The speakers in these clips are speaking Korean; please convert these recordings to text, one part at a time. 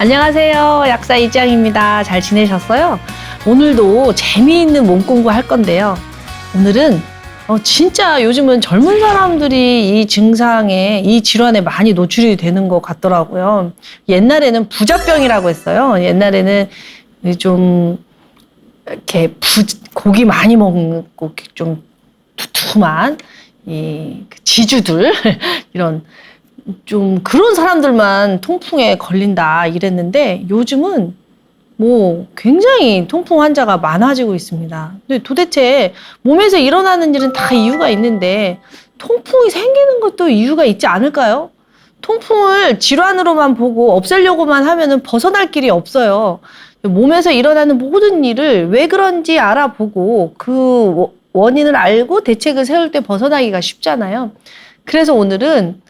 안녕하세요. 약사 이지영입니다. 잘 지내셨어요? 오늘도 재미있는 몸 공부 할 건데요. 오늘은 진짜 요즘은 젊은 사람들이 이 증상에, 이 질환에 많이 노출이 되는 것 같더라고요. 옛날에는 부자병이라고 했어요. 옛날에는 좀 이렇게 고기 많이 먹고 좀 두툼한 지주들 이런 좀 그런 사람들만 통풍에 걸린다 이랬는데 요즘은 뭐 굉장히 통풍 환자가 많아지고 있습니다. 근데 도대체 몸에서 일어나는 일은 다 이유가 있는데 통풍이 생기는 것도 이유가 있지 않을까요? 통풍을 질환으로만 보고 없애려고만 하면은 벗어날 길이 없어요. 몸에서 일어나는 모든 일을 왜 그런지 알아보고 그 원인을 알고 대책을 세울 때 벗어나기가 쉽잖아요. 그래서 오늘은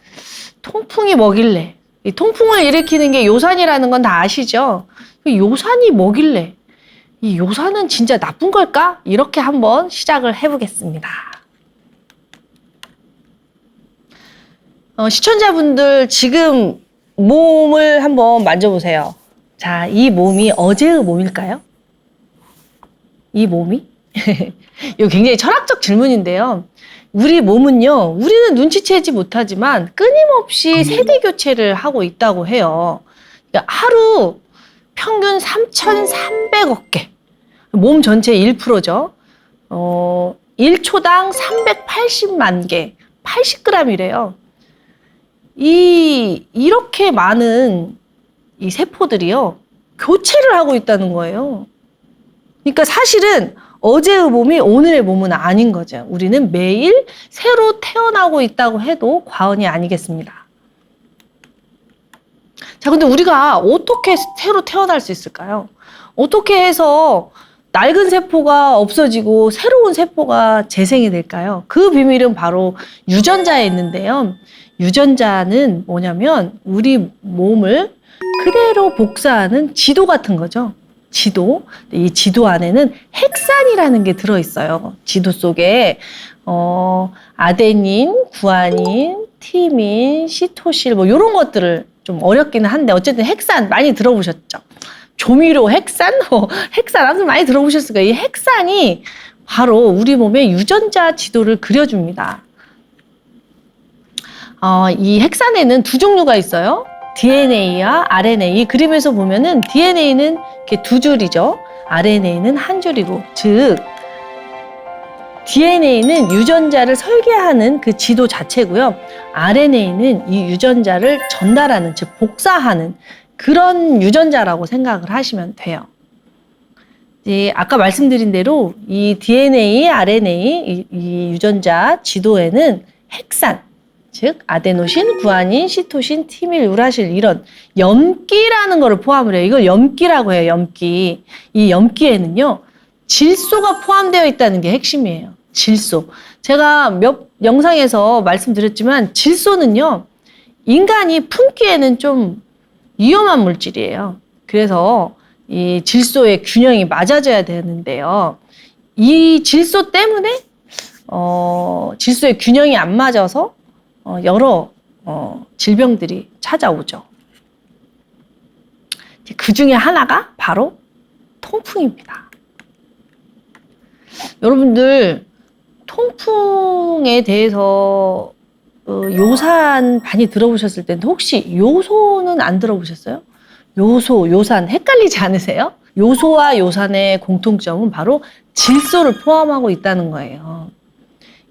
통풍이 뭐길래, 이 통풍을 일으키는 게 요산이라는 건 다 아시죠? 요산이 뭐길래, 이 요산은 진짜 나쁜 걸까? 이렇게 한번 시작을 해보겠습니다. 시청자분들 지금 몸을 한번 만져보세요. 자, 이 몸이 어제의 몸일까요? 이 몸이? 이거 굉장히 철학적 질문인데요. 우리 몸은요, 우리는 눈치채지 못하지만 끊임없이 세대 교체를 하고 있다고 해요. 그러니까 하루 평균 3,300억 개. 몸 전체의 1%죠. 1초당 380만 개, 80g이래요. 이렇게 많은 이 세포들이요, 교체를 하고 있다는 거예요. 그러니까 사실은 어제의 몸이 오늘의 몸은 아닌 거죠. 우리는 매일 새로 태어나고 있다고 해도 과언이 아니겠습니다. 자, 근데 우리가 어떻게 새로 태어날 수 있을까요? 어떻게 해서 낡은 세포가 없어지고 새로운 세포가 재생이 될까요? 그 비밀은 바로 유전자에 있는데요. 유전자는 뭐냐면 우리 몸을 그대로 복사하는 지도 같은 거죠. 지도. 이 지도 안에는 헥산이라는 게 들어있어요. 지도 속에 아데닌, 구아닌, 티민, 시토실 뭐 이런 것들을 좀 어렵기는 한데 어쨌든 헥산 많이 들어보셨죠? 조미료 헥산? 헥산 아무튼 많이 들어보셨을 거예요. 이 헥산이 바로 우리 몸의 유전자 지도를 그려줍니다. 이 헥산에는 두 종류가 있어요. DNA와 RNA. 그림에서 보면은 DNA는 이렇게 두 줄이죠. RNA는 한 줄이고, 즉 DNA는 유전자를 설계하는 그 지도 자체고요. RNA는 이 유전자를 전달하는, 즉 복사하는 그런 유전자라고 생각을 하시면 돼요. 아까 말씀드린 대로 이 DNA, RNA, 이 유전자 지도에는 헥산, 즉 아데노신, 구아닌, 시토신, 티밀, 우라실 이런 염기라는 거를 포함을 해요. 이걸 염기라고 해요. 염기. 이 염기에는요, 질소가 포함되어 있다는 게 핵심이에요. 질소. 제가 몇 영상에서 말씀드렸지만 질소는요, 인간이 품기에는 좀 위험한 물질이에요. 그래서 이 질소의 균형이 맞아져야 되는데요. 이 질소 때문에 질소의 균형이 안 맞아서 여러 질병들이 찾아오죠. 그 중에 하나가 바로 통풍입니다. 여러분들 통풍에 대해서 요산 많이 들어보셨을 텐데 혹시 요소는 안 들어보셨어요? 요소, 요산 헷갈리지 않으세요? 요소와 요산의 공통점은 바로 질소를 포함하고 있다는 거예요.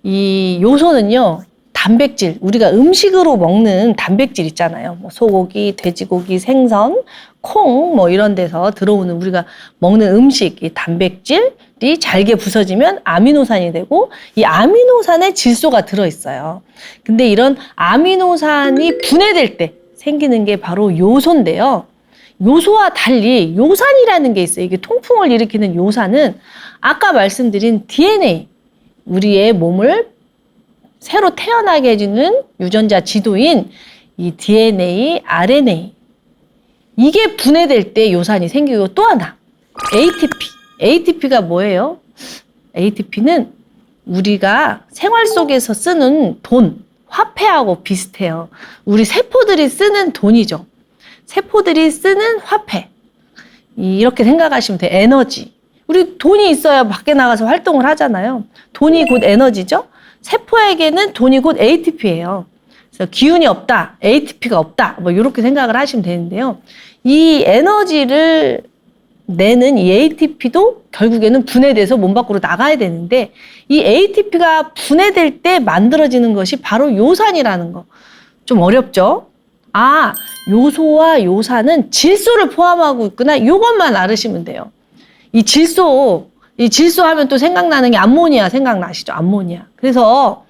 이 요소는요, 단백질, 우리가 음식으로 먹는 단백질 있잖아요. 뭐 소고기, 돼지고기, 생선, 콩, 뭐 이런 데서 들어오는 우리가 먹는 음식, 이 단백질이 잘게 부서지면 아미노산이 되고 이 아미노산에 질소가 들어있어요. 근데 이런 아미노산이 분해될 때 생기는 게 바로 요소인데요. 요소와 달리 요산이라는 게 있어요. 이게 통풍을 일으키는 요산은 아까 말씀드린 DNA, 우리의 몸을 새로 태어나게 해주는 유전자 지도인 이 DNA, RNA 이게 분해될 때 요산이 생기고 또 하나 ATP. ATP가 뭐예요? ATP는 우리가 생활 속에서 쓰는 돈, 화폐하고 비슷해요. 우리 세포들이 쓰는 돈이죠. 세포들이 쓰는 화폐. 이렇게 생각하시면 돼요. 에너지. 우리 돈이 있어야 밖에 나가서 활동을 하잖아요. 돈이 곧 에너지죠. 세포에게는 돈이 곧 ATP예요. 그래서 기운이 없다, ATP가 없다, 뭐 이렇게 생각을 하시면 되는데요. 이 에너지를 내는 이 ATP도 결국에는 분해돼서 몸 밖으로 나가야 되는데, 이 ATP가 분해될 때 만들어지는 것이 바로 요산이라는 거. 좀 어렵죠? 아, 요소와 요산은 질소를 포함하고 있구나. 이것만 알으시면 돼요. 이 질소 하면 또 생각나는 게 암모니아 생각나시죠? 암모니아. 그래서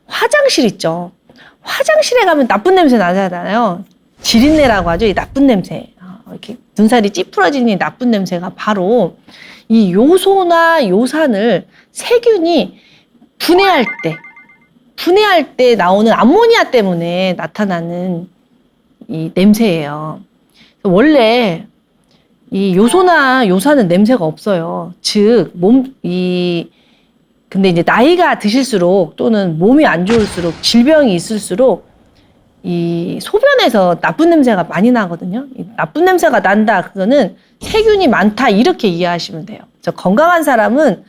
화장실 있죠. 화장실에 가면 나쁜 냄새 나잖아요. 지린내라고 하죠. 이 나쁜 냄새. 이렇게 눈살이 찌푸러지는 이 나쁜 냄새가 바로 이 요소나 요산을 세균이 분해할 때 나오는 암모니아 때문에 나타나는 이 냄새예요. 원래 이 요소나 요산은 냄새가 없어요. 즉, 근데 이제 나이가 드실수록 또는 몸이 안 좋을수록 질병이 있을수록 이 소변에서 나쁜 냄새가 많이 나거든요. 이 나쁜 냄새가 난다. 그거는 세균이 많다. 이렇게 이해하시면 돼요. 건강한 사람은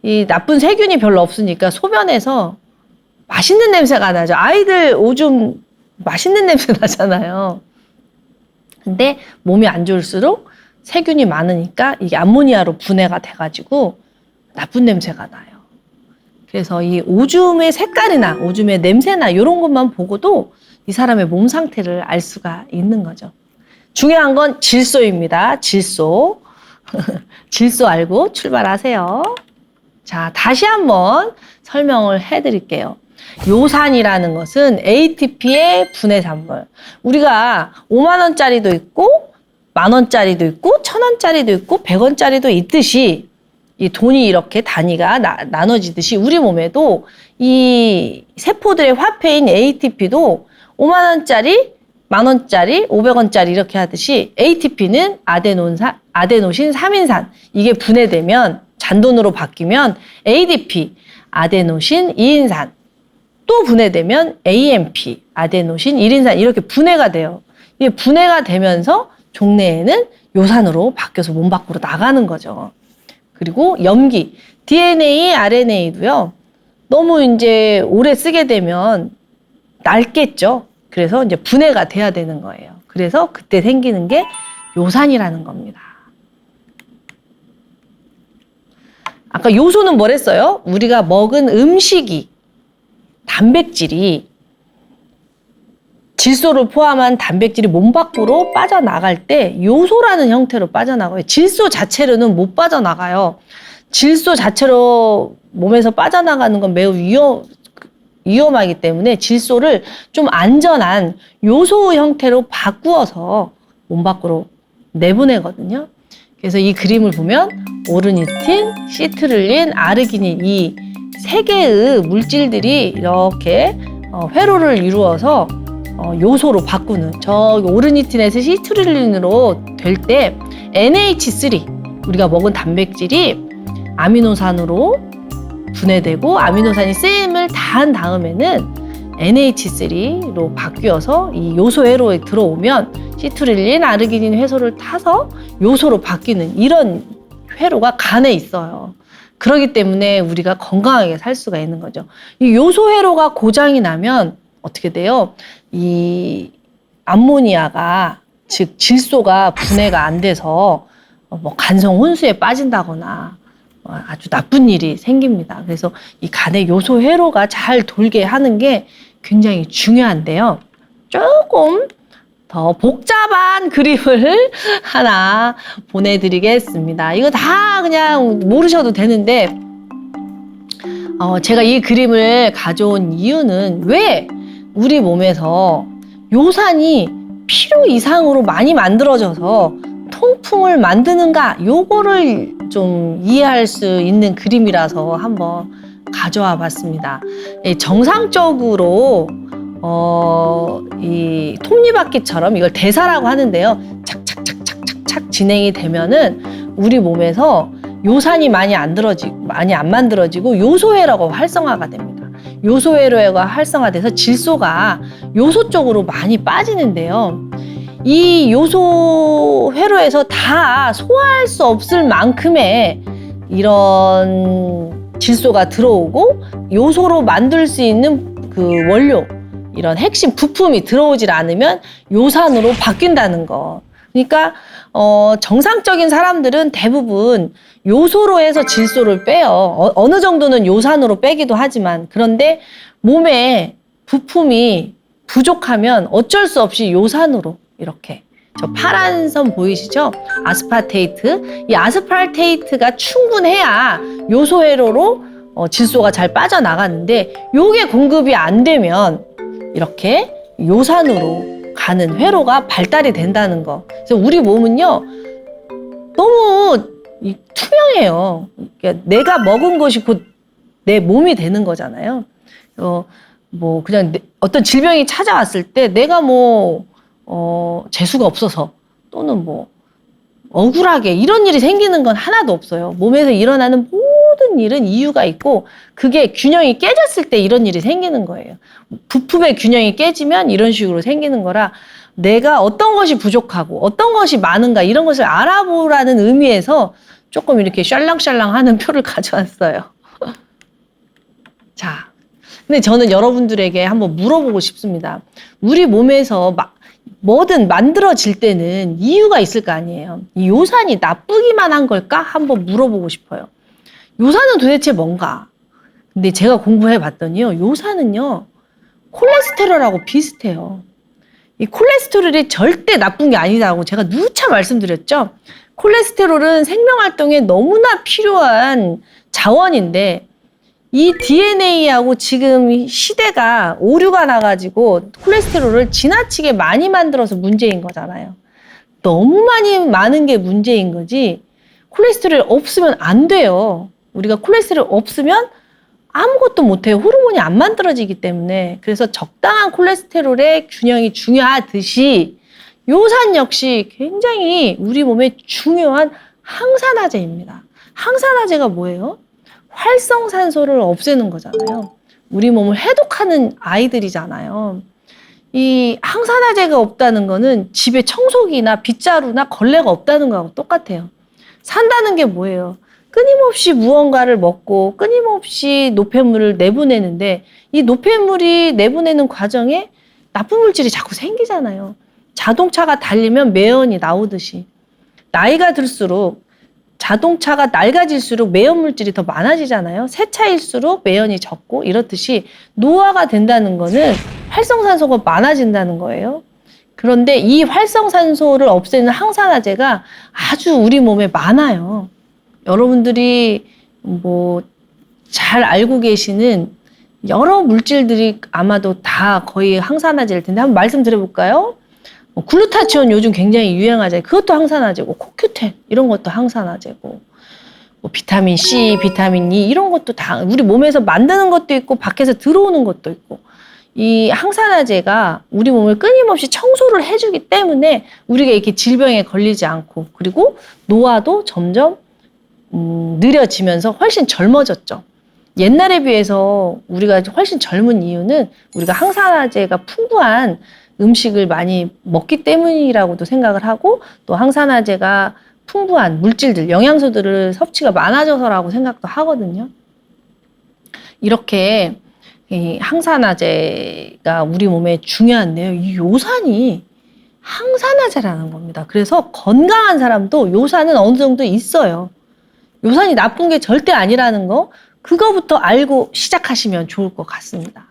이 나쁜 세균이 별로 없으니까 소변에서 맛있는 냄새가 나죠. 아이들 오줌 맛있는 냄새 나잖아요. 근데 몸이 안 좋을수록 세균이 많으니까 이게 암모니아로 분해가 돼가지고 나쁜 냄새가 나요. 그래서 이 오줌의 색깔이나 오줌의 냄새나 이런 것만 보고도 이 사람의 몸 상태를 알 수가 있는 거죠. 중요한 건 질소입니다. 질소. 질소 알고 출발하세요. 자, 다시 한번 설명을 해드릴게요. 요산이라는 것은 ATP의 분해산물. 우리가 5만 원짜리도 있고 10,000원짜리도 있고 1,000원짜리도 있고 100원짜리도 있듯이 이 돈이 이렇게 단위가 나눠지듯이 우리 몸에도 이 세포들의 화폐인 ATP도 5만 원짜리, 10,000원짜리, 500원짜리 이렇게 하듯이 ATP는 아데노신 3인산 이게 분해되면 잔돈으로 바뀌면 ADP, 아데노신 2인산 또 분해되면 AMP, 아데노신 1인산 이렇게 분해가 돼요. 이게 분해가 되면서 종래에는 요산으로 바뀌어서 몸 밖으로 나가는 거죠. 그리고 염기, DNA, RNA도요. 너무 이제 오래 쓰게 되면 낡겠죠. 그래서 이제 분해가 돼야 되는 거예요. 그래서 그때 생기는 게 요산이라는 겁니다. 아까 요소는 뭐랬어요? 우리가 먹은 음식이 단백질이 질소를 포함한 단백질이 몸 밖으로 빠져나갈 때 요소라는 형태로 빠져나가요. 질소 자체로는 못 빠져나가요. 질소 자체로 몸에서 빠져나가는 건 매우 위험하기 때문에 질소를 좀 안전한 요소 형태로 바꾸어서 몸 밖으로 내보내거든요. 그래서 이 그림을 보면 오르니틴, 시트룰린, 아르기닌 이 세 개의 물질들이 이렇게 회로를 이루어서 요소로 바꾸는 저기 오르니틴에서 시트룰린으로 될 때 NH3 우리가 먹은 단백질이 아미노산으로 분해되고 아미노산이 쓰임을 다한 다음에는 NH3로 바뀌어서 이 요소 회로에 들어오면 시트룰린, 아르기닌 회소를 타서 요소로 바뀌는 이런 회로가 간에 있어요. 그렇기 때문에 우리가 건강하게 살 수가 있는 거죠. 이 요소 회로가 고장이 나면 어떻게 돼요? 이 암모니아가 즉 질소가 분해가 안 돼서 뭐 간성 혼수에 빠진다거나 아주 나쁜 일이 생깁니다. 그래서 이 간의 요소 회로가 잘 돌게 하는 게 굉장히 중요한데요. 조금 더 복잡한 그림을 하나 보내드리겠습니다. 이거 다 그냥 모르셔도 되는데 제가 이 그림을 가져온 이유는 왜 우리 몸에서 요산이 필요 이상으로 많이 만들어져서 통풍을 만드는가 요거를 좀 이해할 수 있는 그림이라서 한번 가져와 봤습니다. 정상적으로 이 톱니바퀴처럼 이걸 대사라고 하는데요. 착착착착착착 진행이 되면은 우리 몸에서 요산이 많이 안 만들어지고 요소회로가 활성화가 됩니다. 요소회로가 활성화돼서 질소가 요소 쪽으로 많이 빠지는데요. 이 요소 회로에서 다 소화할 수 없을 만큼의 이런 질소가 들어오고 요소로 만들 수 있는 그 원료, 이런 핵심 부품이 들어오질 않으면 요산으로 바뀐다는 거. 그러니까 정상적인 사람들은 대부분 요소로 해서 질소를 빼요. 어느 정도는 요산으로 빼기도 하지만, 그런데 몸에 부품이 부족하면 어쩔 수 없이 요산으로 이렇게, 저 파란 선 보이시죠? 아스파테이트. 이 아스파테이트가 충분해야 요소 회로로 질소가 잘 빠져나가는데, 요게 공급이 안 되면 이렇게 요산으로 가는 회로가 발달이 된다는 거. 그래서 우리 몸은요, 너무 투명해요. 그러니까 내가 먹은 것이 곧 내 몸이 되는 거잖아요. 뭐 그냥 어떤 질병이 찾아왔을 때 내가 뭐 재수가 없어서 또는 뭐 억울하게 이런 일이 생기는 건 하나도 없어요. 몸에서 일어나는 모든 일은 이유가 있고, 그게 균형이 깨졌을 때 이런 일이 생기는 거예요. 부품의 균형이 깨지면 이런 식으로 생기는 거라, 내가 어떤 것이 부족하고 어떤 것이 많은가 이런 것을 알아보라는 의미에서 조금 이렇게 샬랑샬랑 하는 표를 가져왔어요. 자, 근데 저는 여러분들에게 한번 물어보고 싶습니다. 우리 몸에서 뭐든 만들어질 때는 이유가 있을 거 아니에요. 이 요산이 나쁘기만 한 걸까? 한번 물어보고 싶어요. 요산은 도대체 뭔가? 근데 제가 공부해 봤더니요, 요산은요, 콜레스테롤하고 비슷해요. 이 콜레스테롤이 절대 나쁜 게 아니다고 제가 누차 말씀드렸죠. 콜레스테롤은 생명활동에 너무나 필요한 자원인데, 이 DNA하고 지금 시대가 오류가 나가지고 콜레스테롤을 지나치게 많이 만들어서 문제인 거잖아요. 너무 많은 게 문제인 거지, 콜레스테롤 없으면 안 돼요. 우리가 콜레스테롤 없으면 아무것도 못해요. 호르몬이 안 만들어지기 때문에. 그래서 적당한 콜레스테롤의 균형이 중요하듯이 요산 역시 굉장히 우리 몸에 중요한 항산화제입니다. 항산화제가 뭐예요? 활성산소를 없애는 거잖아요. 우리 몸을 해독하는 아이들이잖아요. 이 항산화제가 없다는 거는 집에 청소기나 빗자루나 걸레가 없다는 거하고 똑같아요. 산다는 게 뭐예요? 끊임없이 무언가를 먹고 끊임없이 노폐물을 내보내는데, 이 노폐물이 내보내는 과정에 나쁜 물질이 자꾸 생기잖아요. 자동차가 달리면 매연이 나오듯이 나이가 들수록, 자동차가 낡아질수록 매연 물질이 더 많아지잖아요. 새 차일수록 매연이 적고, 이렇듯이 노화가 된다는 거는 활성산소가 많아진다는 거예요. 그런데 이 활성산소를 없애는 항산화제가 아주 우리 몸에 많아요. 여러분들이 뭐 잘 알고 계시는 여러 물질들이 아마도 다 거의 항산화제일 텐데, 한번 말씀드려볼까요? 글루타치온 요즘 굉장히 유행하잖아요. 그것도 항산화제고, 코큐텐 이런 것도 항산화제고, 뭐 비타민 C, 비타민 E 이런 것도 다 우리 몸에서 만드는 것도 있고 밖에서 들어오는 것도 있고, 이 항산화제가 우리 몸을 끊임없이 청소를 해주기 때문에 우리가 이렇게 질병에 걸리지 않고, 그리고 노화도 점점 느려지면서 훨씬 젊어졌죠. 옛날에 비해서 우리가 훨씬 젊은 이유는 우리가 항산화제가 풍부한 음식을 많이 먹기 때문이라고도 생각을 하고, 또 항산화제가 풍부한 물질들, 영양소들을 섭취가 많아져서라고 생각도 하거든요. 이렇게 이 항산화제가 우리 몸에 중요한데요. 이 요산이 항산화제라는 겁니다. 그래서 건강한 사람도 요산은 어느 정도 있어요. 요산이 나쁜 게 절대 아니라는 거, 그거부터 알고 시작하시면 좋을 것 같습니다.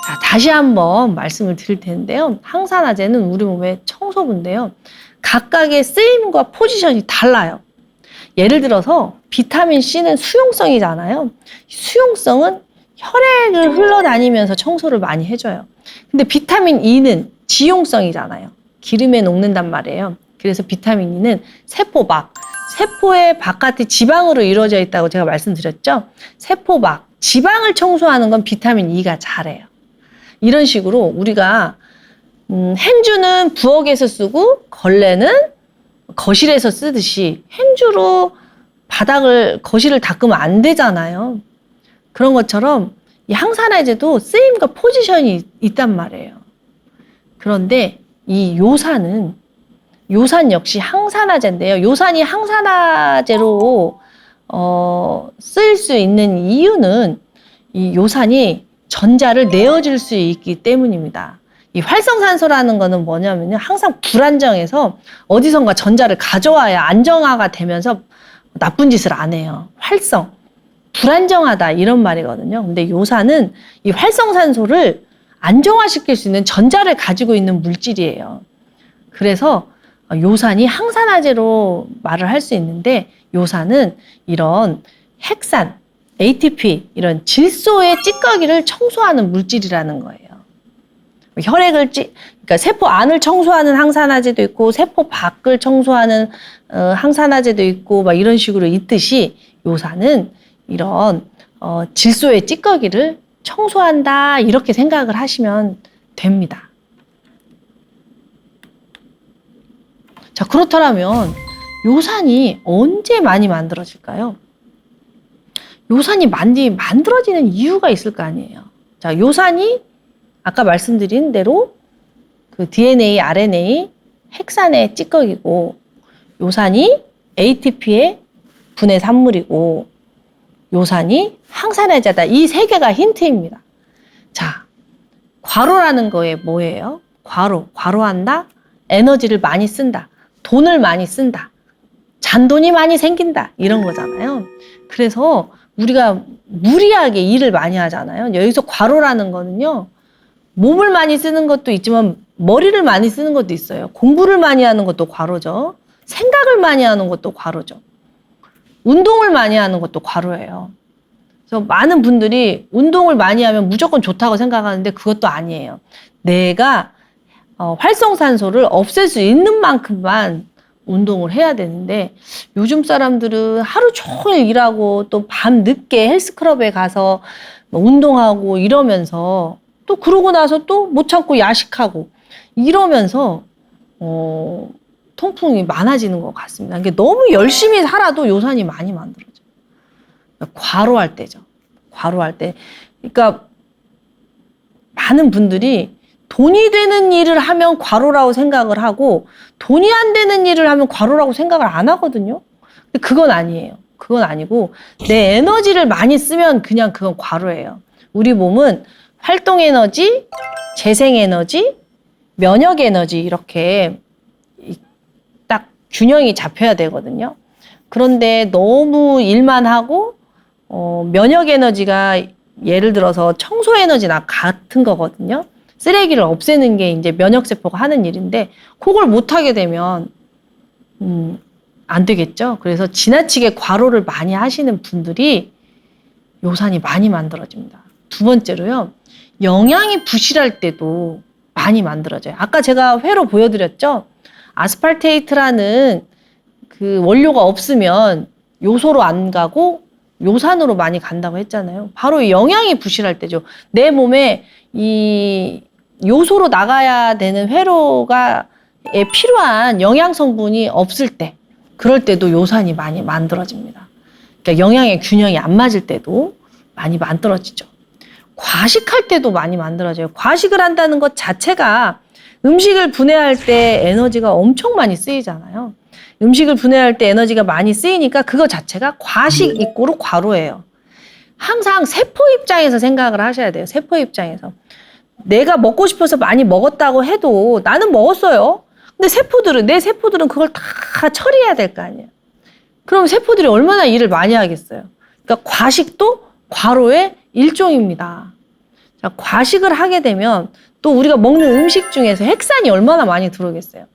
자, 다시 한번 말씀을 드릴 텐데요. 항산화제는 우리 몸의 청소부인데요. 각각의 쓰임과 포지션이 달라요. 예를 들어서 비타민 C는 수용성이잖아요. 수용성은 혈액을 흘러다니면서 청소를 많이 해줘요. 근데 비타민 E는 지용성이잖아요. 기름에 녹는단 말이에요. 그래서 비타민 E는 세포막, 세포의 바깥이 지방으로 이루어져 있다고 제가 말씀드렸죠. 세포막, 지방을 청소하는 건 비타민 E가 잘해요. 이런 식으로 우리가 행주는 부엌에서 쓰고 걸레는 거실에서 쓰듯이 행주로 거실을 닦으면 안 되잖아요. 그런 것처럼 이 항산화제도 쓰임과 포지션이 있단 말이에요. 그런데 이 요산 역시 항산화제인데요. 요산이 항산화제로 쓰일 수 있는 이유는 이 요산이 전자를 내어줄 수 있기 때문입니다. 이 활성산소라는 거는 뭐냐면요. 항상 불안정해서 어디선가 전자를 가져와야 안정화가 되면서 나쁜 짓을 안 해요. 불안정하다 이런 말이거든요. 근데 요산은 이 활성산소를 안정화시킬 수 있는 전자를 가지고 있는 물질이에요. 그래서 요산이 항산화제로 말을 할 수 있는데 요산은 이런 핵산, ATP 이런 질소의 찌꺼기를 청소하는 물질이라는 거예요. 그러니까 세포 안을 청소하는 항산화제도 있고 세포 밖을 청소하는 항산화제도 있고 막 이런 식으로 있듯이 요산은 이런 질소의 찌꺼기를 청소한다 이렇게 생각을 하시면 됩니다. 자, 그렇다면 요산이 언제 많이 만들어질까요? 요산이 많이 만들어지는 이유가 있을 거 아니에요. 자, 요산이 아까 말씀드린 대로 그 DNA, RNA, 핵산의 찌꺼기고 요산이 ATP의 분해 산물이고 요산이 항산화제다. 이 세 개가 힌트입니다. 자, 과로라는 거에 뭐예요? 과로한다? 에너지를 많이 쓴다. 돈을 많이 쓴다. 잔돈이 많이 생긴다. 이런 거잖아요. 그래서 우리가 무리하게 일을 많이 하잖아요. 여기서 과로라는 거는요. 몸을 많이 쓰는 것도 있지만 머리를 많이 쓰는 것도 있어요. 공부를 많이 하는 것도 과로죠. 생각을 많이 하는 것도 과로죠. 운동을 많이 하는 것도 과로예요. 그래서 많은 분들이 운동을 많이 하면 무조건 좋다고 생각하는데 그것도 아니에요. 내가 활성산소를 없앨 수 있는 만큼만 운동을 해야 되는데 요즘 사람들은 하루 종일 일하고 또 밤 늦게 헬스클럽에 가서 운동하고 이러면서 또 그러고 나서 또 못 참고 야식하고 이러면서 통풍이 많아지는 것 같습니다. 이게 너무 열심히 살아도 요산이 많이 만들어져요. 과로할 때죠. 과로할 때. 그러니까 많은 분들이 돈이 되는 일을 하면 과로라고 생각을 하고 돈이 안 되는 일을 하면 과로라고 생각을 안 하거든요. 근데 그건 아니에요. 그건 아니고 내 에너지를 많이 쓰면 그냥 그건 과로예요. 우리 몸은 활동 에너지, 재생 에너지, 면역 에너지 이렇게 딱 균형이 잡혀야 되거든요. 그런데 너무 일만 하고 면역 에너지가 예를 들어서 청소 에너지나 같은 거거든요. 쓰레기를 없애는 게 이제 면역세포가 하는 일인데 그걸 못하게 되면 안 되겠죠. 그래서 지나치게 과로를 많이 하시는 분들이 요산이 많이 만들어집니다. 두 번째로요. 영양이 부실할 때도 많이 만들어져요. 아까 제가 회로 보여드렸죠. 아스팔테이트라는 그 원료가 없으면 요소로 안 가고 요산으로 많이 간다고 했잖아요. 바로 영양이 부실할 때죠. 내 몸에 이 요소로 나가야 되는 회로가 필요한 영양 성분이 없을 때 그럴 때도 요산이 많이 만들어집니다. 그러니까 영양의 균형이 안 맞을 때도 많이 만들어지죠. 과식할 때도 많이 만들어져요. 과식을 한다는 것 자체가 음식을 분해할 때 에너지가 엄청 많이 쓰이잖아요. 음식을 분해할 때 에너지가 많이 쓰이니까 그거 자체가 과식 이꼬르 과로예요. 항상 세포 입장에서 생각을 하셔야 돼요. 세포 입장에서. 내가 먹고 싶어서 많이 먹었다고 해도 나는 먹었어요. 근데 내 세포들은 그걸 다 처리해야 될 거 아니에요. 그럼 세포들이 얼마나 일을 많이 하겠어요. 그러니까 과식도 과로의 일종입니다. 자, 과식을 하게 되면 또 우리가 먹는 음식 중에서 핵산이 얼마나 많이 들어오겠어요.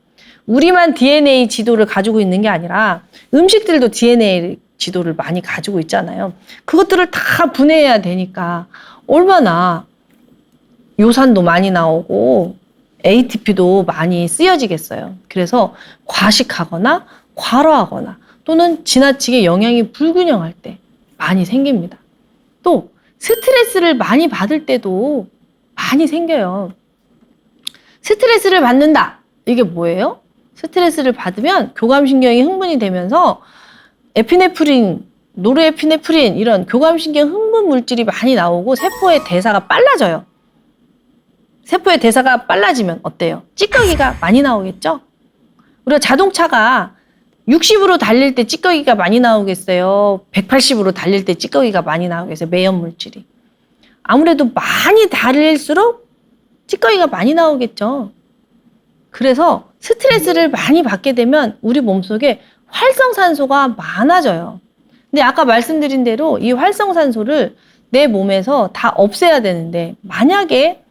우리만 DNA 지도를 가지고 있는 게 아니라 음식들도 DNA 지도를 많이 가지고 있잖아요. 그것들을 다 분해해야 되니까 얼마나 요산도 많이 나오고 ATP도 많이 쓰여지겠어요. 그래서 과식하거나 과로하거나 또는 지나치게 영양이 불균형할 때 많이 생깁니다. 또 스트레스를 많이 받을 때도 많이 생겨요. 스트레스를 받는다. 이게 뭐예요? 스트레스를 받으면 교감신경이 흥분이 되면서 에피네프린이 노르에피네프린 이런 교감신경 흥분 물질이 많이 나오고 세포의 대사가 빨라져요. 세포의 대사가 빨라지면 어때요? 찌꺼기가 많이 나오겠죠? 우리가 자동차가 60으로 달릴 때 찌꺼기가 많이 나오겠어요? 180으로 달릴 때 찌꺼기가 많이 나오겠어요? 매연 물질이. 아무래도 많이 달릴수록 찌꺼기가 많이 나오겠죠. 그래서 스트레스를 많이 받게 되면 우리 몸속에 활성산소가 많아져요. 근데 아까 말씀드린 대로 이 활성산소를 내 몸에서 다 없애야 되는데 만약에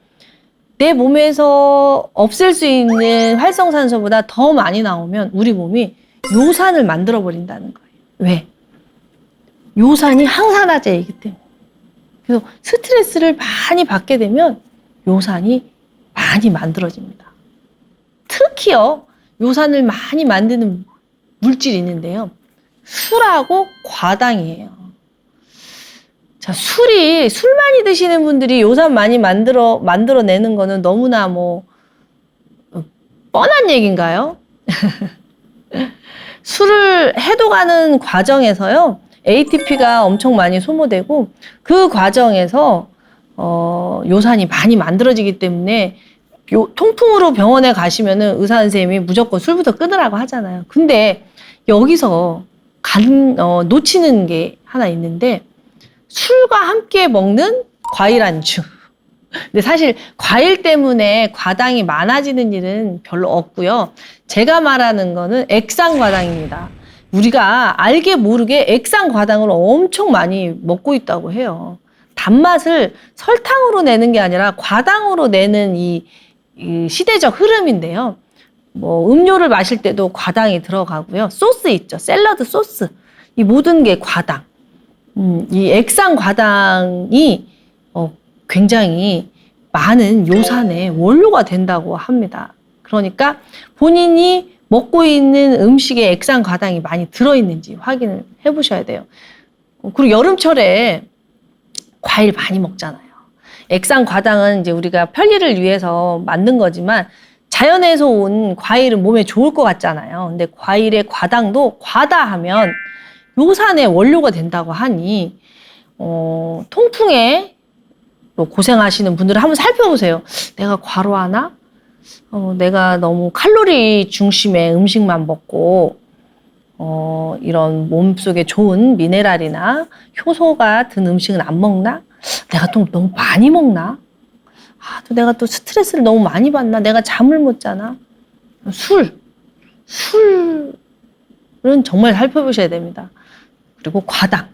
내 몸에서 없앨 수 있는 활성산소보다 더 많이 나오면 우리 몸이 요산을 만들어 버린다는 거예요. 왜? 요산이 항산화제이기 때문에. 그래서 스트레스를 많이 받게 되면 요산이 많이 만들어집니다. 특히요, 요산을 많이 만드는 물질이 있는데요. 술하고 과당이에요. 자, 술 많이 드시는 분들이 요산 많이 만들어내는 거는 너무나 뻔한 얘기인가요? 술을 해독하는 과정에서요, ATP가 엄청 많이 소모되고, 그 과정에서, 요산이 많이 만들어지기 때문에, 통풍으로 병원에 가시면은 의사 선생님이 무조건 술부터 끊으라고 하잖아요. 근데 여기서 놓치는 게 하나 있는데, 술과 함께 먹는 과일 안주. 근데 사실 과일 때문에 과당이 많아지는 일은 별로 없고요. 제가 말하는 거는 액상과당입니다. 우리가 알게 모르게 액상과당을 엄청 많이 먹고 있다고 해요. 단맛을 설탕으로 내는 게 아니라 과당으로 내는 이 시대적 흐름인데요. 음료를 마실 때도 과당이 들어가고요. 소스 있죠. 샐러드 소스. 이 모든 게 과당. 이 액상과당이 굉장히 많은 요산의 원료가 된다고 합니다. 그러니까 본인이 먹고 있는 음식에 액상과당이 많이 들어있는지 확인을 해보셔야 돼요. 그리고 여름철에 과일 많이 먹잖아요. 액상과당은 이제 우리가 편리를 위해서 만든 거지만 자연에서 온 과일은 몸에 좋을 것 같잖아요. 근데 과일의 과당도 과다하면 요산의 원료가 된다고 하니 통풍에 고생하시는 분들은 한번 살펴보세요. 내가 과로하나? 내가 너무 칼로리 중심의 음식만 먹고 이런 몸속에 좋은 미네랄이나 효소가 든 음식은 안 먹나? 내가 또 너무 많이 먹나? 또 내가 또 스트레스를 너무 많이 받나? 내가 잠을 못 자나? 술은 정말 살펴보셔야 됩니다. 그리고 과당,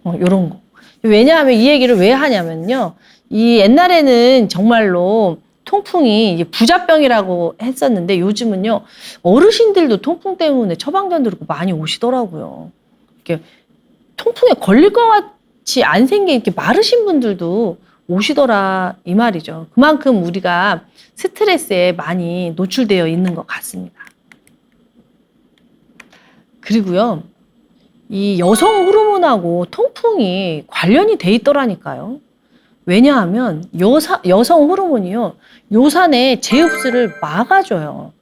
요런 거. 왜냐하면 이 얘기를 왜 하냐면요. 이 옛날에는 정말로 통풍이 이제 부자병이라고 했었는데 요즘은요, 어르신들도 통풍 때문에 처방전 들고 많이 오시더라고요. 이렇게 통풍에 걸릴 것 같이 안 생긴 이렇게 마르신 분들도 오시더라, 이 말이죠. 그만큼 우리가 스트레스에 많이 노출되어 있는 것 같습니다. 그리고요, 이 여성 호르몬하고 통풍이 관련이 돼 있더라니까요. 왜냐하면 여성 호르몬이요, 요산의 제흡수를 막아줘요.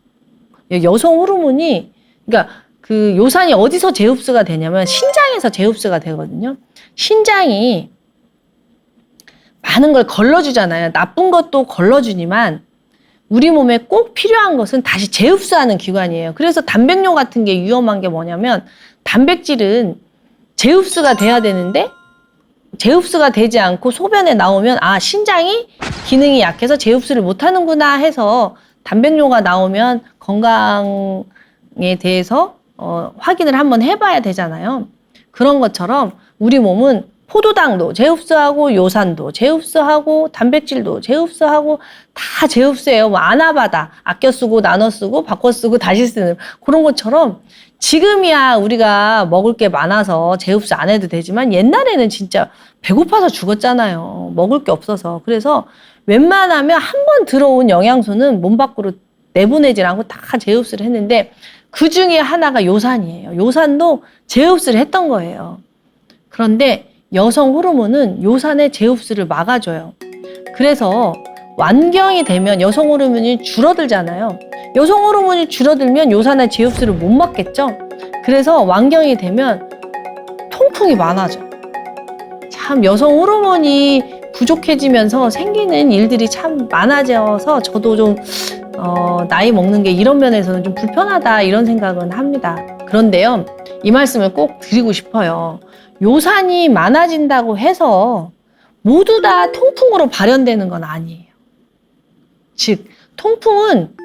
여성 호르몬이, 그러니까 그 요산이 어디서 제흡수가 되냐면 신장에서 제흡수가 되거든요. 신장이 많은 걸 걸러주잖아요. 나쁜 것도 걸러주지만 우리 몸에 꼭 필요한 것은 다시 제흡수하는 기관이에요. 그래서 단백뇨 같은 게 위험한 게 뭐냐면 단백질은 제흡수가 돼야 되는데 제흡수가 되지 않고 소변에 나오면 신장이 기능이 약해서 제흡수를 못하는구나 해서 단백뇨가 나오면 건강에 대해서 확인을 한번 해봐야 되잖아요. 그런 것처럼 우리 몸은 포도당도 제흡수하고 요산도 제흡수하고 단백질도 제흡수하고 다 제흡수예요. 아나바다 아껴 쓰고 나눠 쓰고 바꿔 쓰고 다시 쓰는 그런 것처럼 지금이야 우리가 먹을 게 많아서 제흡수 안 해도 되지만 옛날에는 진짜 배고파서 죽었잖아요. 먹을 게 없어서. 그래서 웬만하면 한 번 들어온 영양소는 몸 밖으로 내보내질 않고 다 제흡수를 했는데 그 중에 하나가 요산이에요. 요산도 제흡수를 했던 거예요. 그런데 여성 호르몬은 요산의 제흡수를 막아줘요. 그래서 완경이 되면 여성 호르몬이 줄어들잖아요. 여성 호르몬이 줄어들면 요산의 제흡수를 못 막겠죠. 그래서 완경이 되면 통풍이 많아져. 참 여성 호르몬이 부족해지면서 생기는 일들이 참 많아져서 저도 좀 나이 먹는 게 이런 면에서는 좀 불편하다 이런 생각은 합니다. 그런데요, 이 말씀을 꼭 드리고 싶어요. 요산이 많아진다고 해서 모두 다 통풍으로 발현되는 건 아니에요. 즉, 통풍은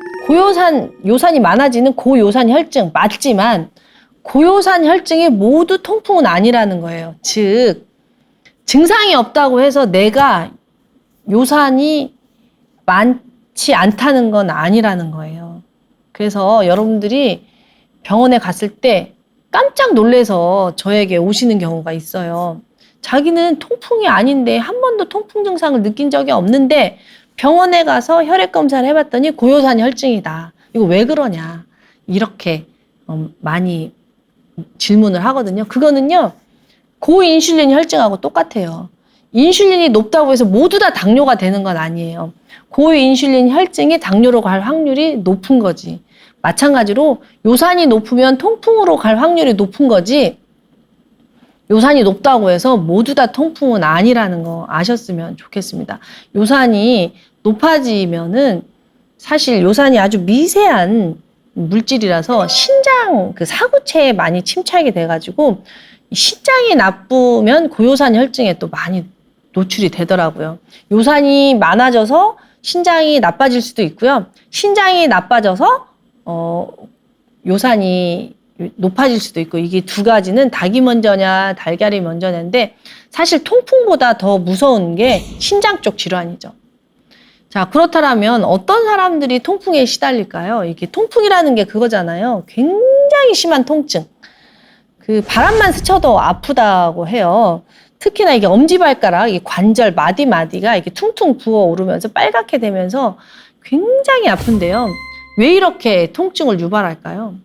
요산이 많아지는 고요산 혈증 맞지만 고요산 혈증이 모두 통풍은 아니라는 거예요. 즉, 증상이 없다고 해서 내가 요산이 많지 않다는 건 아니라는 거예요. 그래서 여러분들이 병원에 갔을 때 깜짝 놀래서 저에게 오시는 경우가 있어요. 자기는 통풍이 아닌데 한 번도 통풍 증상을 느낀 적이 없는데 병원에 가서 혈액 검사를 해봤더니 고요산 혈증이다. 이거 왜 그러냐. 이렇게 많이 질문을 하거든요. 그거는요, 고인슐린 혈증하고 똑같아요. 인슐린이 높다고 해서 모두 다 당뇨가 되는 건 아니에요. 고인슐린 혈증이 당뇨로 갈 확률이 높은 거지. 마찬가지로 요산이 높으면 통풍으로 갈 확률이 높은 거지, 요산이 높다고 해서 모두 다 통풍은 아니라는 거 아셨으면 좋겠습니다. 요산이 높아지면은 사실 요산이 아주 미세한 물질이라서 신장 그 사구체에 많이 침착이 돼가지고 신장이 나쁘면 고요산 혈증에 또 많이 노출이 되더라고요. 요산이 많아져서 신장이 나빠질 수도 있고요. 신장이 나빠져서 요산이 높아질 수도 있고, 이게 두 가지는 닭이 먼저냐 달걀이 먼저냐인데 사실 통풍보다 더 무서운 게 신장 쪽 질환이죠. 자, 그렇다면 어떤 사람들이 통풍에 시달릴까요? 이게 통풍이라는 게 그거잖아요. 굉장히 심한 통증. 그 바람만 스쳐도 아프다고 해요. 특히나 이게 엄지발가락, 이 관절 마디마디가 이렇게 퉁퉁 부어오르면서 빨갛게 되면서 굉장히 아픈데요. 왜 이렇게 통증을 유발할까요?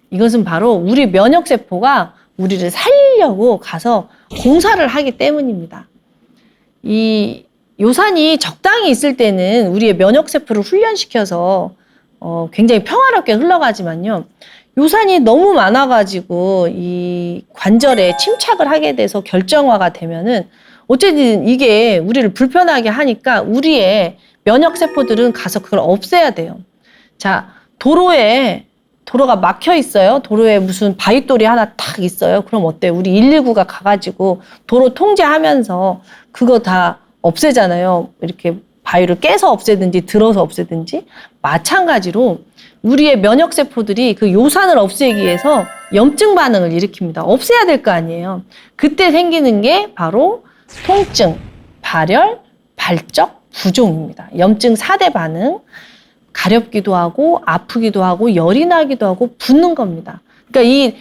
이것은 바로 우리 면역세포가 우리를 살리려고 가서 공사를 하기 때문입니다. 이 요산이 적당히 있을 때는 우리의 면역세포를 훈련시켜서 굉장히 평화롭게 흘러가지만요. 요산이 너무 많아가지고 이 관절에 침착을 하게 돼서 결정화가 되면은 어쨌든 이게 우리를 불편하게 하니까 우리의 면역세포들은 가서 그걸 없애야 돼요. 자, 도로가 막혀 있어요. 도로에 무슨 바위돌이 하나 탁 있어요. 그럼 어때요? 우리 119가 가가지고 도로 통제하면서 그거 다 없애잖아요. 이렇게 바위를 깨서 없애든지 들어서 없애든지. 마찬가지로 우리의 면역세포들이 그 요산을 없애기 위해서 염증 반응을 일으킵니다. 없애야 될 거 아니에요. 그때 생기는 게 바로 통증, 발열, 발적, 부종입니다. 염증 4대 반응. 가렵기도 하고 아프기도 하고 열이 나기도 하고 붓는 겁니다. 그러니까 이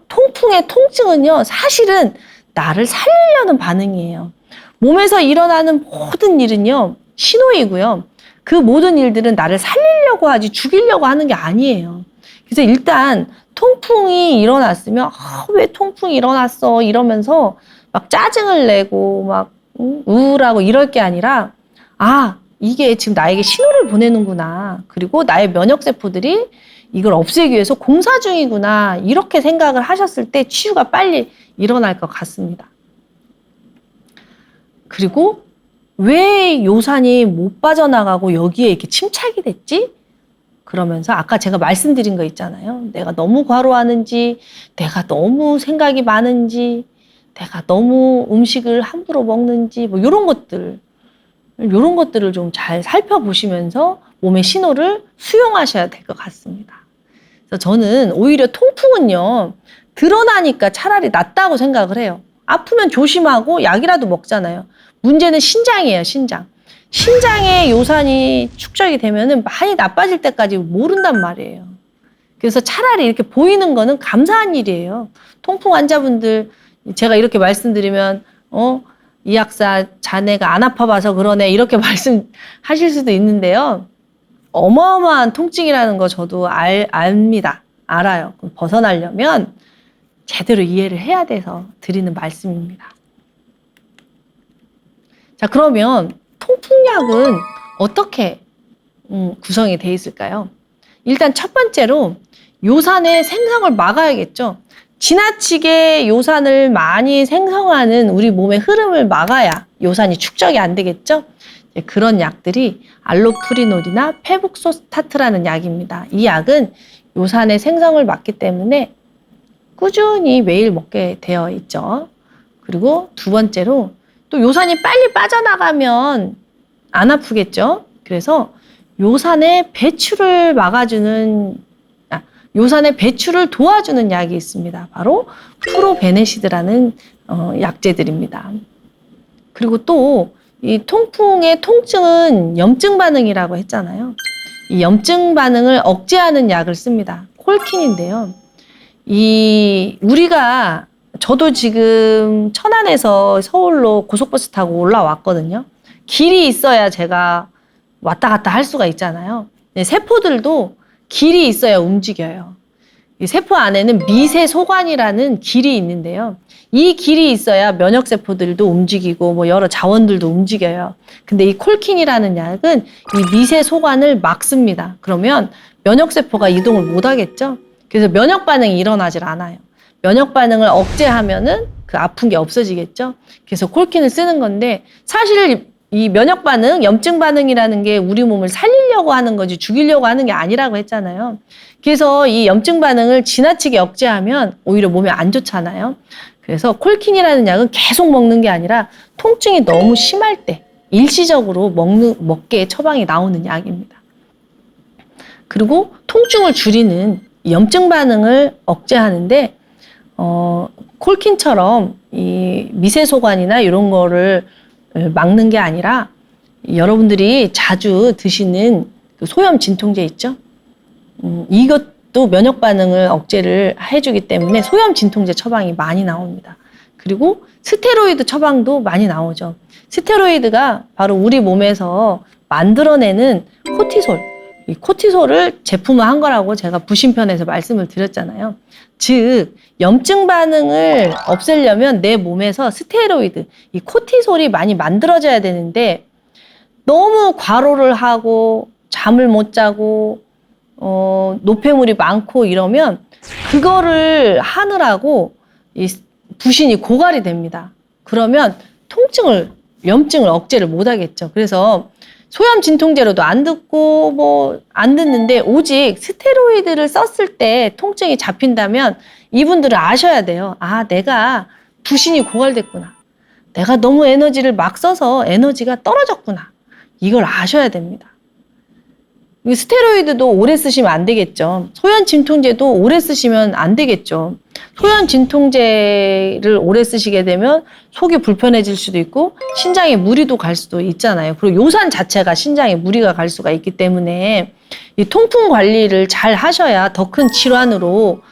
통풍의 통증은요, 사실은 나를 살리려는 반응이에요. 몸에서 일어나는 모든 일은요, 신호이고요. 그 모든 일들은 나를 살리려고 하지 죽이려고 하는 게 아니에요. 그래서 일단 통풍이 일어났으면 왜 통풍이 일어났어 이러면서 막 짜증을 내고 막 우울하고 이럴 게 아니라 이게 지금 나에게 신호를 보내는구나. 그리고 나의 면역세포들이 이걸 없애기 위해서 공사 중이구나. 이렇게 생각을 하셨을 때 치유가 빨리 일어날 것 같습니다. 그리고 왜 요산이 못 빠져나가고 여기에 이렇게 침착이 됐지? 그러면서 아까 제가 말씀드린 거 있잖아요. 내가 너무 과로하는지, 내가 너무 생각이 많은지, 내가 너무 음식을 함부로 먹는지, 뭐 이런 것들을 좀 잘 살펴보시면서 몸의 신호를 수용하셔야 될 것 같습니다. 그래서 저는 오히려 통풍은요, 드러나니까 차라리 낫다고 생각을 해요. 아프면 조심하고 약이라도 먹잖아요. 문제는 신장이에요, 신장. 신장에 요산이 축적이 되면은 많이 나빠질 때까지 모른단 말이에요. 그래서 차라리 이렇게 보이는 거는 감사한 일이에요. 통풍 환자분들, 제가 이렇게 말씀드리면, 이 약사 자네가 안 아파봐서 그러네 이렇게 말씀하실 수도 있는데요. 어마어마한 통증이라는 거 저도 압니다. 알아요. 벗어나려면 제대로 이해를 해야 돼서 드리는 말씀입니다. 자, 그러면 통풍약은 어떻게 구성이 돼 있을까요? 일단 첫 번째로 요산의 생성을 막아야겠죠. 지나치게 요산을 많이 생성하는 우리 몸의 흐름을 막아야 요산이 축적이 안 되겠죠? 그런 약들이 알로프리놀이나 페북소스타트라는 약입니다. 이 약은 요산의 생성을 막기 때문에 꾸준히 매일 먹게 되어 있죠. 그리고 두 번째로 또 요산이 빨리 빠져나가면 안 아프겠죠? 그래서 요산의 배출을 막아주는, 요산의 배출을 도와주는 약이 있습니다. 바로 프로베네시드라는 약제들입니다. 그리고 또 이 통풍의 통증은 염증 반응이라고 했잖아요. 이 염증 반응을 억제하는 약을 씁니다. 콜킨인데요. 저도 지금 천안에서 서울로 고속버스 타고 올라왔거든요. 길이 있어야 제가 왔다 갔다 할 수가 있잖아요. 세포들도 길이 있어야 움직여요. 이 세포 안에는 미세 소관이라는 길이 있는데요. 이 길이 있어야 면역세포들도 움직이고 뭐 여러 자원들도 움직여요. 근데 이 콜킨이라는 약은 이 미세 소관을 막습니다. 그러면 면역세포가 이동을 못 하겠죠? 그래서 면역 반응이 일어나질 않아요. 면역 반응을 억제하면은 그 아픈 게 없어지겠죠? 그래서 콜킨을 쓰는 건데 사실 이 면역 반응, 염증 반응이라는 게 우리 몸을 살리려고 하는 거지 죽이려고 하는 게 아니라고 했잖아요. 그래서 이 염증 반응을 지나치게 억제하면 오히려 몸에 안 좋잖아요. 그래서 콜킨이라는 약은 계속 먹는 게 아니라 통증이 너무 심할 때 일시적으로 먹게 처방이 나오는 약입니다. 그리고 통증을 줄이는 염증 반응을 억제하는데 콜킨처럼 이 미세소관이나 이런 거를 막는 게 아니라 여러분들이 자주 드시는 그 소염 진통제 있죠? 이것도 면역 반응을 억제를 해주기 때문에 소염 진통제 처방이 많이 나옵니다. 그리고 스테로이드 처방도 많이 나오죠. 스테로이드가 바로 우리 몸에서 만들어내는 코티솔, 이 코티솔을 제품화한 거라고 제가 부신편에서 말씀을 드렸잖아요. 즉 염증 반응을 없애려면 내 몸에서 스테로이드, 이 코티솔이 많이 만들어져야 되는데 너무 과로를 하고 잠을 못 자고 노폐물이 많고 이러면 그거를 하느라고 이 부신이 고갈이 됩니다. 그러면 염증을 억제를 못 하겠죠. 그래서 소염 진통제로도 안 듣고 뭐 안 듣는데 오직 스테로이드를 썼을 때 통증이 잡힌다면 이분들은 아셔야 돼요. 아, 내가 부신이 고갈됐구나. 내가 너무 에너지를 막 써서 에너지가 떨어졌구나. 이걸 아셔야 됩니다. 스테로이드도 오래 쓰시면 안 되겠죠. 소염 진통제도 오래 쓰시면 안 되겠죠. 소염 진통제를 오래 쓰시게 되면 속이 불편해질 수도 있고 신장에 무리도 갈 수도 있잖아요. 그리고 요산 자체가 신장에 무리가 갈 수가 있기 때문에 이 통풍 관리를 잘 하셔야 더 큰 질환으로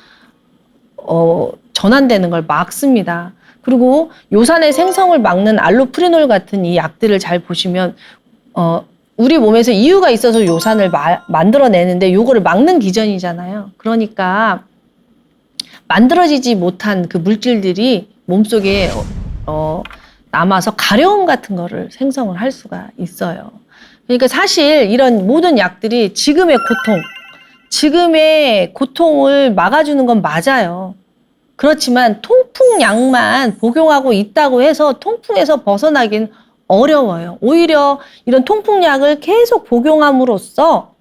전환되는 걸 막습니다. 그리고 요산의 생성을 막는 알로프리놀 같은 이 약들을 잘 보시면 우리 몸에서 이유가 있어서 요산을 만들어내는데 요거를 막는 기전이잖아요. 그러니까 만들어지지 못한 그 물질들이 몸속에 남아서 가려움 같은 거를 생성을 할 수가 있어요. 그러니까 사실 이런 모든 약들이 지금의 고통을 막아주는 건 맞아요. 그렇지만 통풍약만 복용하고 있다고 해서 통풍에서 벗어나긴 어려워요. 오히려 이런 통풍약을 계속 복용함으로써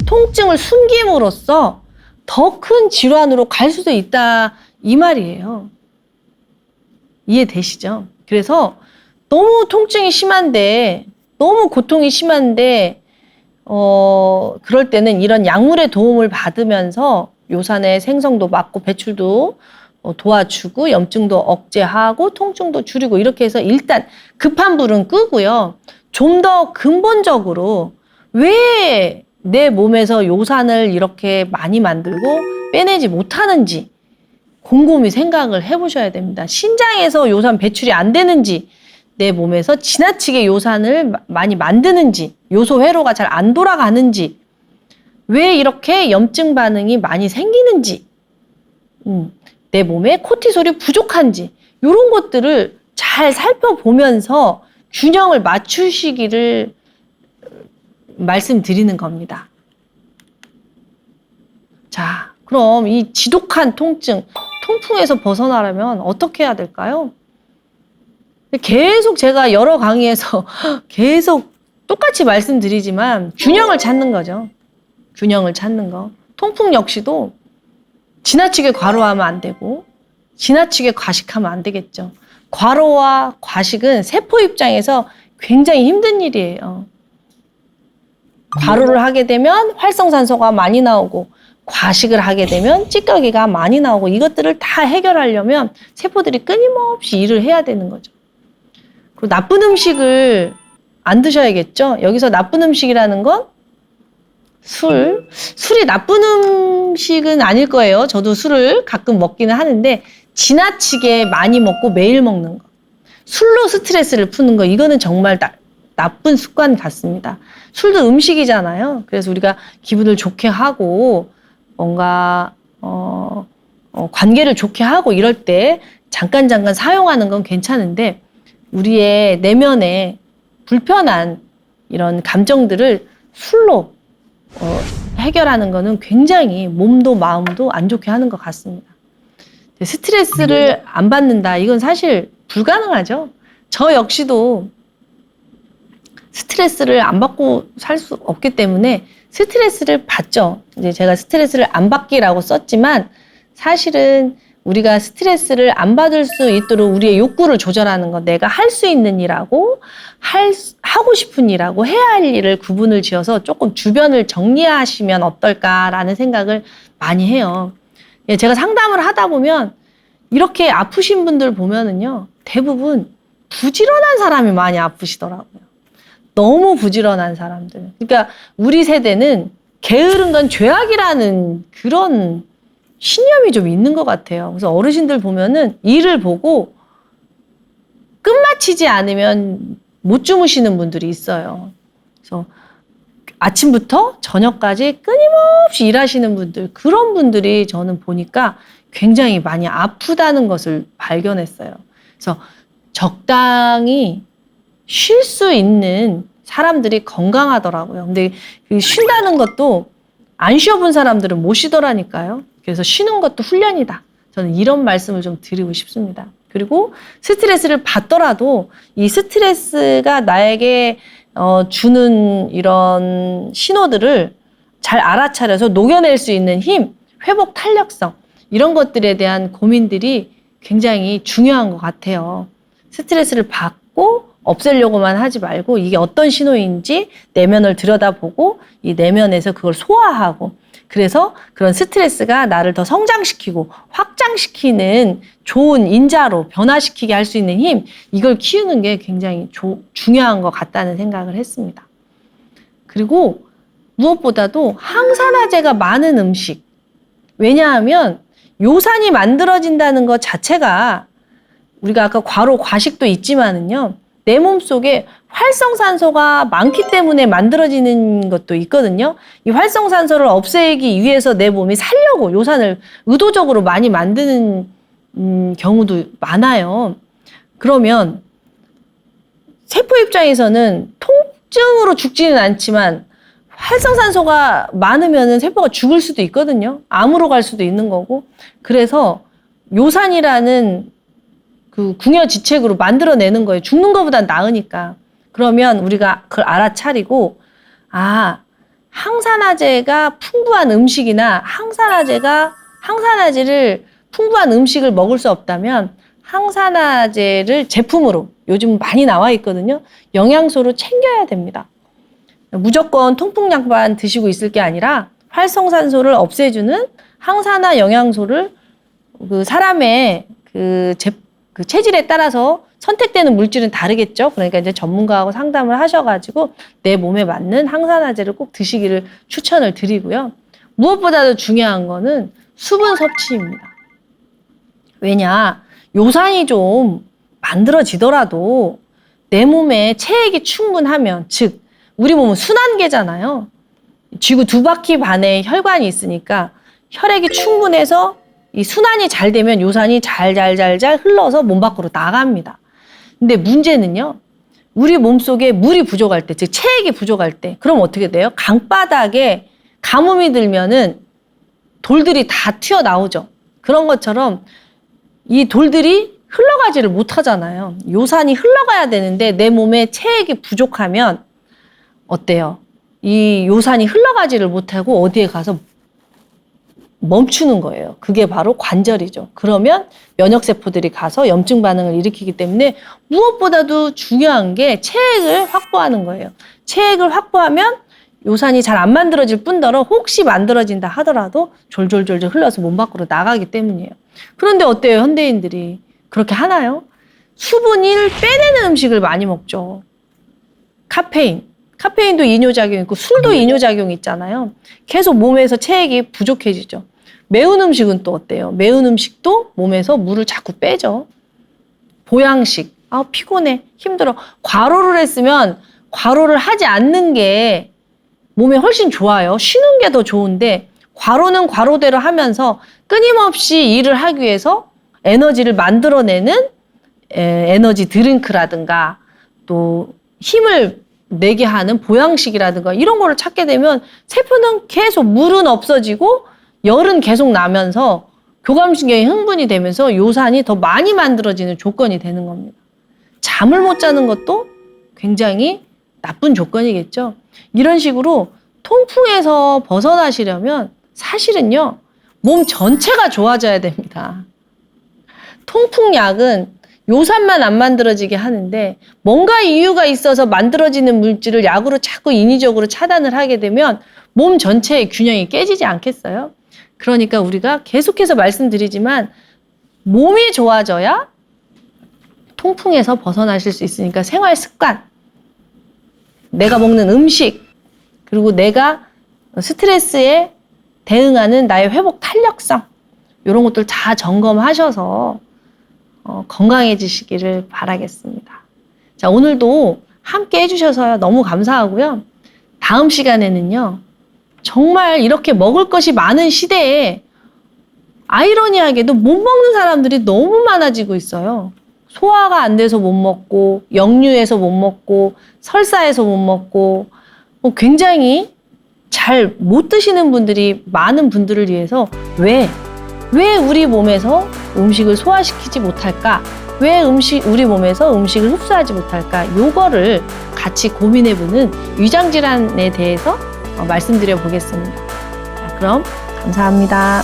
통증을 숨김으로써 더 큰 질환으로 갈 수도 있다 이 말이에요. 이해되시죠? 그래서 너무 통증이 심한데 너무 고통이 심한데 그럴 때는 이런 약물의 도움을 받으면서 요산의 생성도 막고 배출도 도와주고 염증도 억제하고 통증도 줄이고 이렇게 해서 일단 급한 불은 끄고요. 좀 더 근본적으로 왜 내 몸에서 요산을 이렇게 많이 만들고 빼내지 못하는지 곰곰이 생각을 해보셔야 됩니다. 신장에서 요산 배출이 안 되는지 내 몸에서 지나치게 요산을 많이 만드는지 요소 회로가 잘 안 돌아가는지 왜 이렇게 염증 반응이 많이 생기는지 내 몸에 코티솔이 부족한지 이런 것들을 잘 살펴보면서 균형을 맞추시기를 말씀드리는 겁니다. 자, 그럼 이 지독한 통증, 통풍에서 벗어나려면 어떻게 해야 될까요? 계속 제가 여러 강의에서 계속 똑같이 말씀드리지만 균형을 찾는 거죠. 균형을 찾는 거. 통풍 역시도 지나치게 과로하면 안 되고 지나치게 과식하면 안 되겠죠. 과로와 과식은 세포 입장에서 굉장히 힘든 일이에요. 과로를 하게 되면 활성산소가 많이 나오고 과식을 하게 되면 찌꺼기가 많이 나오고 이것들을 다 해결하려면 세포들이 끊임없이 일을 해야 되는 거죠. 그리고 나쁜 음식을 안 드셔야겠죠. 여기서 나쁜 음식이라는 건 술이 나쁜 음식은 아닐 거예요. 저도 술을 가끔 먹기는 하는데 지나치게 많이 먹고 매일 먹는 거. 술로 스트레스를 푸는 거, 이거는 정말 나쁜 습관 같습니다. 술도 음식이잖아요. 그래서 우리가 기분을 좋게 하고 뭔가 관계를 좋게 하고 이럴 때 잠깐 사용하는 건 괜찮은데 우리의 내면에 불편한 이런 감정들을 술로 해결하는 거는 굉장히 몸도 마음도 안 좋게 하는 것 같습니다. 스트레스를 안 받는다. 이건 사실 불가능하죠. 저 역시도 스트레스를 안 받고 살 수 없기 때문에 스트레스를 받죠. 이제 제가 스트레스를 안 받기라고 썼지만 사실은 우리가 스트레스를 안 받을 수 있도록 우리의 욕구를 조절하는 건 내가 할 수 있는 일하고 하고 싶은 일하고 해야 할 일을 구분을 지어서 조금 주변을 정리하시면 어떨까라는 생각을 많이 해요. 예, 제가 상담을 하다 보면 이렇게 아프신 분들 보면은요, 대부분 부지런한 사람이 많이 아프시더라고요. 너무 부지런한 사람들. 그러니까 우리 세대는 게으른 건 죄악이라는 그런 신념이 좀 있는 것 같아요. 그래서 어르신들 보면은 일을 보고 끝마치지 않으면 못 주무시는 분들이 있어요. 그래서 아침부터 저녁까지 끊임없이 일하시는 분들, 그런 분들이 저는 보니까 굉장히 많이 아프다는 것을 발견했어요. 그래서 적당히 쉴 수 있는 사람들이 건강하더라고요. 근데 쉰다는 것도 안 쉬어본 사람들은 못 쉬더라니까요. 그래서 쉬는 것도 훈련이다. 저는 이런 말씀을 좀 드리고 싶습니다. 그리고 스트레스를 받더라도 이 스트레스가 나에게 주는 이런 신호들을 잘 알아차려서 녹여낼 수 있는 힘, 회복 탄력성, 이런 것들에 대한 고민들이 굉장히 중요한 것 같아요. 스트레스를 받고 없애려고만 하지 말고 이게 어떤 신호인지 내면을 들여다보고 이 내면에서 그걸 소화하고, 그래서 그런 스트레스가 나를 더 성장시키고 확장시키는 좋은 인자로 변화시키게 할 수 있는 힘, 이걸 키우는 게 굉장히 중요한 것 같다는 생각을 했습니다. 그리고 무엇보다도 항산화제가 많은 음식, 왜냐하면 요산이 만들어진다는 것 자체가 우리가 아까 과로, 과식도 있지만은요, 내 몸속에 활성산소가 많기 때문에 만들어지는 것도 있거든요. 이 활성산소를 없애기 위해서 내 몸이 살려고 요산을 의도적으로 많이 만드는 경우도 많아요. 그러면 세포 입장에서는 통증으로 죽지는 않지만 활성산소가 많으면 세포가 죽을 수도 있거든요. 암으로 갈 수도 있는 거고. 그래서 요산이라는 그 궁여지책으로 만들어내는 거예요. 죽는 것보단 나으니까. 그러면 우리가 그걸 알아차리고, 항산화제가 풍부한 음식이나 항산화제를 풍부한 음식을 먹을 수 없다면 항산화제를 제품으로 요즘 많이 나와 있거든요. 영양소로 챙겨야 됩니다. 무조건 통풍약만 드시고 있을 게 아니라 활성산소를 없애주는 항산화 영양소를 그 사람의 그 체질에 따라서 선택되는 물질은 다르겠죠. 그러니까 이제 전문가하고 상담을 하셔가지고 내 몸에 맞는 항산화제를 꼭 드시기를 추천을 드리고요. 무엇보다도 중요한 거는 수분 섭취입니다. 왜냐, 요산이 좀 만들어지더라도 내 몸에 체액이 충분하면, 즉 우리 몸은 순환계잖아요. 쥐구 2바퀴 반의 혈관이 있으니까 혈액이 충분해서 이 순환이 잘 되면 요산이 잘 흘러서 몸 밖으로 나갑니다. 근데 문제는요, 우리 몸속에 물이 부족할 때, 즉 체액이 부족할 때, 그럼 어떻게 돼요? 강바닥에 가뭄이 들면은 돌들이 다 튀어나오죠. 그런 것처럼 이 돌들이 흘러가지를 못하잖아요. 요산이 흘러가야 되는데 내 몸에 체액이 부족하면 어때요? 이 요산이 흘러가지를 못하고 어디에 가서 멈추는 거예요. 그게 바로 관절이죠. 그러면 면역세포들이 가서 염증 반응을 일으키기 때문에 무엇보다도 중요한 게 체액을 확보하는 거예요. 체액을 확보하면 요산이 잘 안 만들어질 뿐더러 혹시 만들어진다 하더라도 졸졸졸졸 흘러서 몸 밖으로 나가기 때문이에요. 그런데 어때요? 현대인들이 그렇게 하나요? 수분을 빼내는 음식을 많이 먹죠. 카페인도 이뇨작용 있고 술도 이뇨작용이 있잖아요. 계속 몸에서 체액이 부족해지죠. 매운 음식은 또 어때요? 매운 음식도 몸에서 물을 자꾸 빼죠. 보양식, 피곤해, 힘들어. 과로를 했으면 과로를 하지 않는 게 몸에 훨씬 좋아요. 쉬는 게 더 좋은데 과로는 과로대로 하면서 끊임없이 일을 하기 위해서 에너지를 만들어내는 에너지 드링크라든가 또 힘을 내게 하는 보양식이라든가 이런 거를 찾게 되면 세포는 계속 물은 없어지고 열은 계속 나면서 교감신경이 흥분이 되면서 요산이 더 많이 만들어지는 조건이 되는 겁니다. 잠을 못 자는 것도 굉장히 나쁜 조건이겠죠. 이런 식으로 통풍에서 벗어나시려면 사실은요, 몸 전체가 좋아져야 됩니다. 통풍약은 요산만 안 만들어지게 하는데 뭔가 이유가 있어서 만들어지는 물질을 약으로 자꾸 인위적으로 차단을 하게 되면 몸 전체의 균형이 깨지지 않겠어요? 그러니까 우리가 계속해서 말씀드리지만 몸이 좋아져야 통풍에서 벗어나실 수 있으니까 생활 습관, 내가 먹는 음식, 그리고 내가 스트레스에 대응하는 나의 회복 탄력성 이런 것들 다 점검하셔서 건강해지시기를 바라겠습니다. 자, 오늘도 함께 해주셔서 너무 감사하고요. 다음 시간에는요. 정말 이렇게 먹을 것이 많은 시대에 아이러니하게도 못 먹는 사람들이 너무 많아지고 있어요. 소화가 안 돼서 못 먹고 역류해서 못 먹고 설사해서 못 먹고 굉장히 잘 못 드시는 분들이 많은 분들을 위해서 왜 우리 몸에서 음식을 소화시키지 못할까? 왜 우리 몸에서 음식을 흡수하지 못할까? 요거를 같이 고민해보는 위장질환에 대해서 말씀드려 보겠습니다. 자, 그럼 감사합니다.